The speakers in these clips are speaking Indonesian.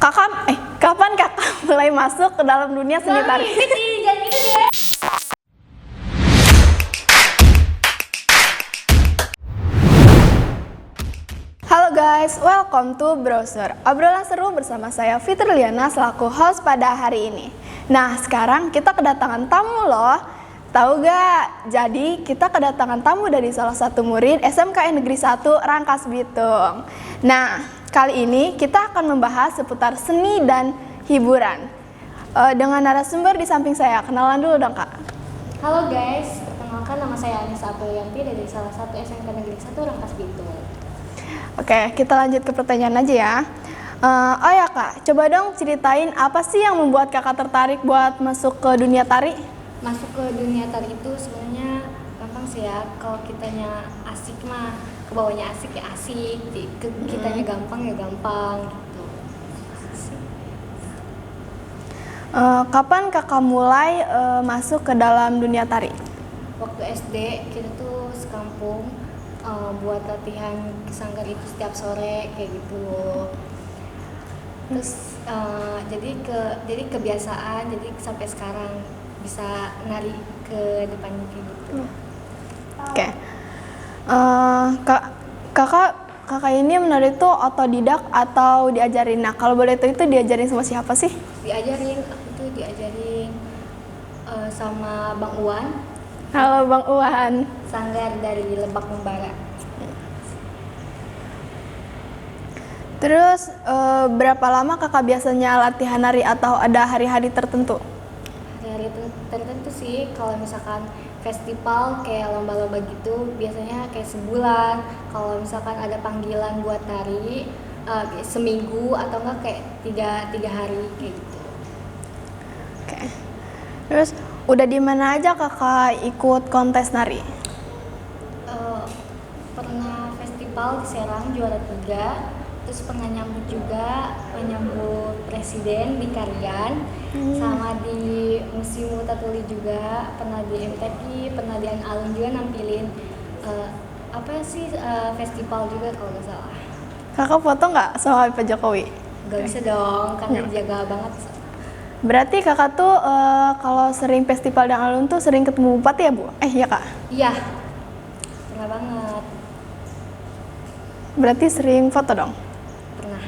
Kapan kakak mulai masuk ke dalam dunia seni tari? Jangan gitu deh. Halo guys, welcome to Browser. Obrolan seru bersama saya Fitri Liana selaku host pada hari ini. Nah, sekarang kita kedatangan tamu loh. Tahu gak? Jadi kita kedatangan tamu dari salah satu murid SMKN Negeri 1 Rangkas Bitung. Nah, kali ini kita akan membahas seputar seni dan hiburan. Dengan narasumber di samping saya, kenalan dulu dong kak. Halo guys, perkenalkan nama saya Anissa Aprilianti dari salah satu SMK Negeri 1 Rangkas Bitung. Oke, kita lanjut ke pertanyaan aja ya. Oh ya kak, coba dong ceritain apa sih yang membuat kakak tertarik buat masuk ke dunia tari? Masuk ke dunia tari itu sebenarnya gampang sih ya. Kalau kitanya asik mah, kebawahnya asik ya asik. Kitanya gampang ya gampang gitu. Kapan kakak mulai masuk ke dalam dunia tari? Waktu SD kita tuh sekampung buat latihan ke sanggar itu setiap sore kayak gitu loh. Terus jadi kebiasaan, jadi sampai sekarang bisa nari ke depannya kayak gitu. Oke. Kakak ini menari itu otodidak atau diajarin? Nah, kalau boleh tahu itu diajarin sama siapa sih? Aku diajarin sama Bang Uwan. Halo Bang Uwan. Sanggar dari Lebak Membara. Terus berapa lama kakak biasanya latihan nari atau ada hari-hari tertentu? Hari tertentu sih, kalau misalkan festival kayak lomba-lomba gitu biasanya kayak sebulan. Kalau misalkan ada panggilan buat tari seminggu atau enggak kayak tiga hari kayak gitu. Oke. Terus udah di mana aja kakak ikut kontes nari? Pernah festival di Serang juara 3. Terus pernah menyambut presiden di Karian, sama di Museum Tatuli juga, pernah di MTQ, pernah di Alun juga nampilin festival juga kalau nggak salah. Kakak foto nggak sama Pak Jokowi? Gak bisa dong, karena dijaga banget. Berarti kakak tuh kalau sering festival di Alun tuh sering ketemu bupati ya Bu? Iya kak? Iya, pernah banget. Berarti sering foto dong? Pernah.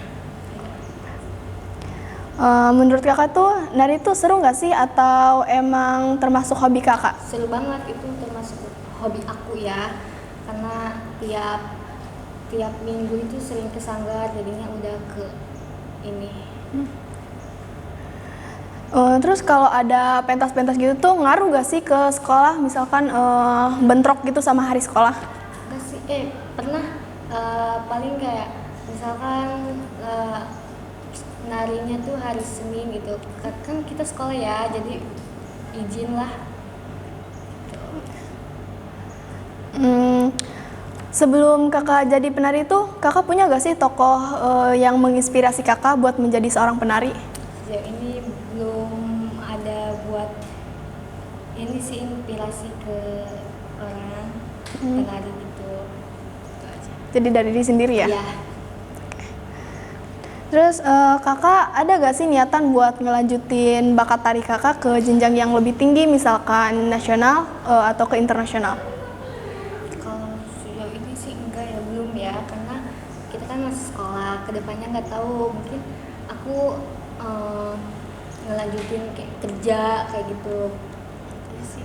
Menurut kakak tuh nari tuh seru nggak sih atau emang termasuk hobi kakak? Seru banget, itu termasuk hobi aku ya, karena tiap minggu itu sering ke sanggar, jadinya udah ke ini. Terus kalau ada pentas-pentas gitu tuh ngaruh gak sih ke sekolah? Misalkan bentrok gitu sama hari sekolah? Gak sih, pernah paling kayak misalkan narinya tuh hari Senin gitu, kan kita sekolah ya, jadi izin lah. Sebelum kakak jadi penari tuh, kakak punya gak sih tokoh yang menginspirasi kakak buat menjadi seorang penari? Sejauh ini belum ada buat ini sih inspirasi ke orang penari gitu. Gitu aja. Jadi dari diri sendiri ya? Iya. Terus kakak ada gak sih niatan buat ngelanjutin bakat tari kakak ke jenjang yang lebih tinggi, misalkan nasional atau ke internasional? Kalau sejauh ini sih enggak ya, belum ya, karena kita kan masih sekolah, kedepannya nggak tahu, mungkin aku ngelanjutin kayak kerja kayak gitu. Ya sih.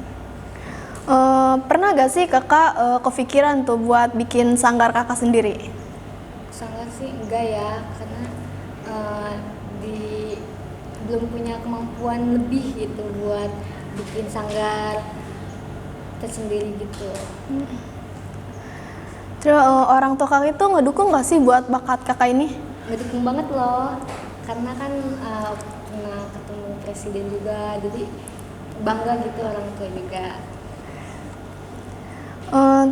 Pernah gak sih kakak kepikiran tuh buat bikin sanggar kakak sendiri? Sanggar sih enggak ya, karena belum punya kemampuan lebih gitu buat bikin sanggar tersendiri gitu. Terus orang tua kakak itu ngedukung gak sih buat bakat kakak ini? Ngedukung banget loh, karena kan pernah ketemu presiden juga, jadi bangga gitu orang tua juga.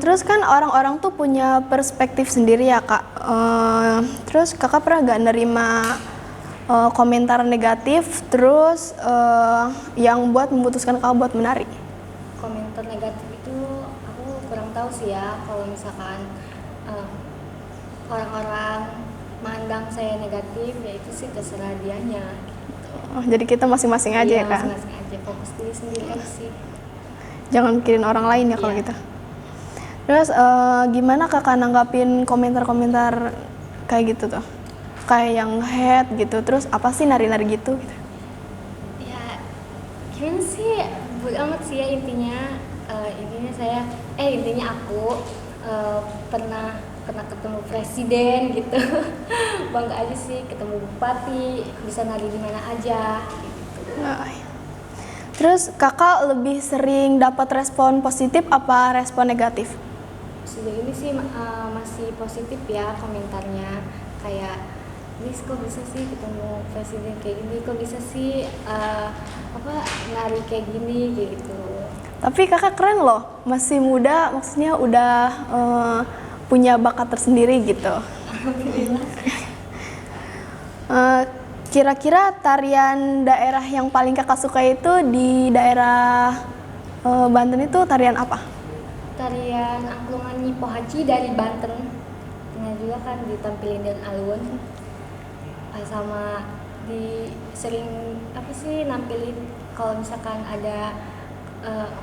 Terus kan orang-orang tuh punya perspektif sendiri ya kak. Terus kakak pernah gak nerima komentar negatif terus yang buat memutuskan kakak buat menari? Komentar negatif itu aku kurang tahu sih ya, kalau misalkan orang-orang mandang saya negatif, ya itu sih terserah dianya. Oh, jadi kita masing-masing aja Iya, ya kan? masing-masing aja, fokus diri sendiri aja sih. Jangan mikirin orang lain ya kalau Iya. gitu. Terus gimana kakak nanggapin komentar-komentar kayak gitu tuh? Kayak yang hate gitu, terus apa sih nari-nari gitu? Ya gimana sih, bodo amat sih ya intinya. Intinya aku pernah ketemu presiden gitu. Bangga aja sih ketemu bupati, bisa nari di mana aja gitu. Nah, terus kakak lebih sering dapat respon positif apa respon negatif? Sejauh ini sih masih positif ya komentarnya, kayak Nis kok bisa sih ketemu presiden kayak gini, kok bisa sih nari kayak gini kayak gitu. Tapi kakak keren loh, masih muda, maksudnya udah punya bakat tersendiri gitu. Alhamdulillah. Kira-kira tarian daerah yang paling kakak suka itu di daerah Banten itu tarian apa? Tarian angklungan Nyi Pohaci dari Banten. Pernah juga kan ditampilin dan alun. Sama sering nampilin kalau misalkan ada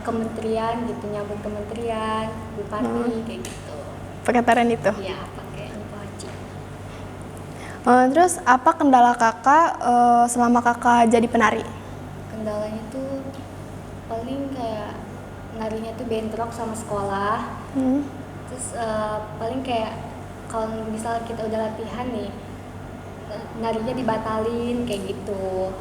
kementerian gitu, nyambut kementerian, bupati kayak gitu. Pakai tarian itu? Iya, pakai Nyi Pohaci. Terus apa kendala kakak selama kakak jadi penari? Kendalanya tuh paling kayak narinya tuh bentrok sama sekolah. Terus paling kayak kalau misal kita udah latihan nih, narinya dibatalin kayak gitu.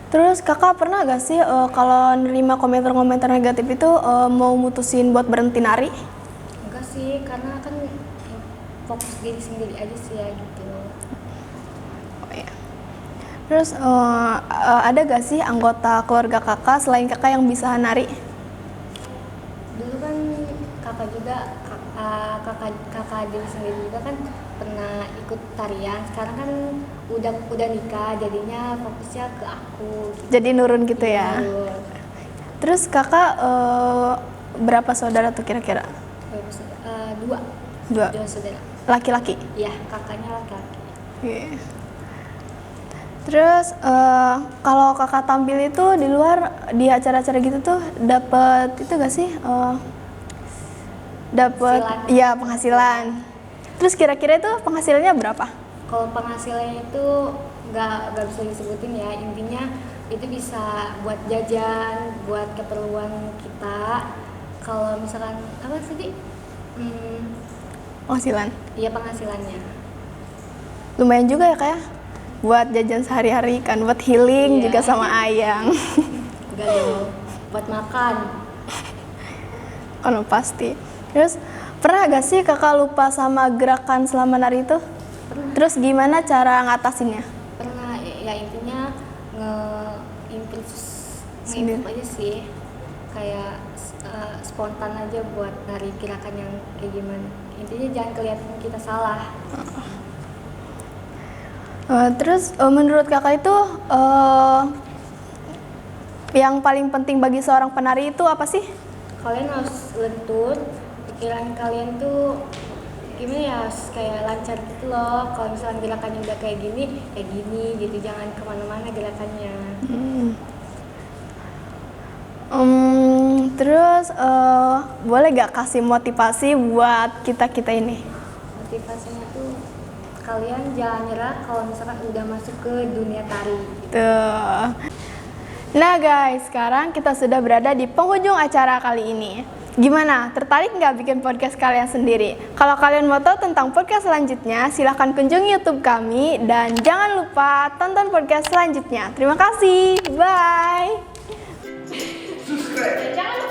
Terus kakak pernah gak sih kalau nerima komentar-komentar negatif itu mau mutusin buat berhenti nari? Enggak sih, karena kan fokus diri sendiri aja sih ya gitu. Oh, iya. Terus ada gak sih anggota keluarga kakak selain kakak yang bisa nari? Dulu kan kakak juga, kakak diri sendiri juga kan pernah ikut tarian. Sekarang kan udah nikah, jadinya fokusnya ke aku gitu. Jadi nurun gitu ya? Nurun. Terus kakak berapa saudara tuh kira-kira? Dua. Dua saudara. Laki-laki? Iya, kakaknya laki-laki. Yeah. Terus kalau kakak tampil itu di luar di acara-acara gitu tuh dapat itu gak sih? Dapat ya penghasilan. Terus kira-kira itu penghasilannya berapa? Kalau penghasilannya itu nggak bisa disebutin ya, intinya itu bisa buat jajan, buat keperluan kita. Kalau misalkan apa sih? Penghasilan? Iya, penghasilannya. Lumayan juga ya kayak buat jajan sehari-hari kan, buat healing Iya. juga sama Ayang. Enggak dong, buat makan. Kan pasti. Terus pernah gak sih kakak lupa sama gerakan selama nari itu? Pernah. Terus gimana cara ngatasinnya? Pernah ya, intinya nge-improve Sendiri. aja sih, kayak spontan aja buat nari gerakan yang kayak gimana. Intinya jangan kelihatan kita salah. Terus menurut kakak itu yang paling penting bagi seorang penari itu apa sih? Kalian harus lentur, pikiran kalian tuh gimana ya, kayak lancar gitu loh. Kalau misalnya gerakannya udah kayak gini gitu, jangan kemana-mana gerakannya. Terus boleh gak kasih motivasi buat kita ini? Motivasinya tuh kalian jangan nyerah kalau misalkan udah masuk ke dunia tari. Tuh. Nah guys, sekarang kita sudah berada di penghujung acara kali ini. Gimana? Tertarik nggak bikin podcast kalian sendiri? Kalau kalian mau tahu tentang podcast selanjutnya, silahkan kunjungi YouTube kami dan jangan lupa tonton podcast selanjutnya. Terima kasih. Bye. Subscribe. Jangan lupa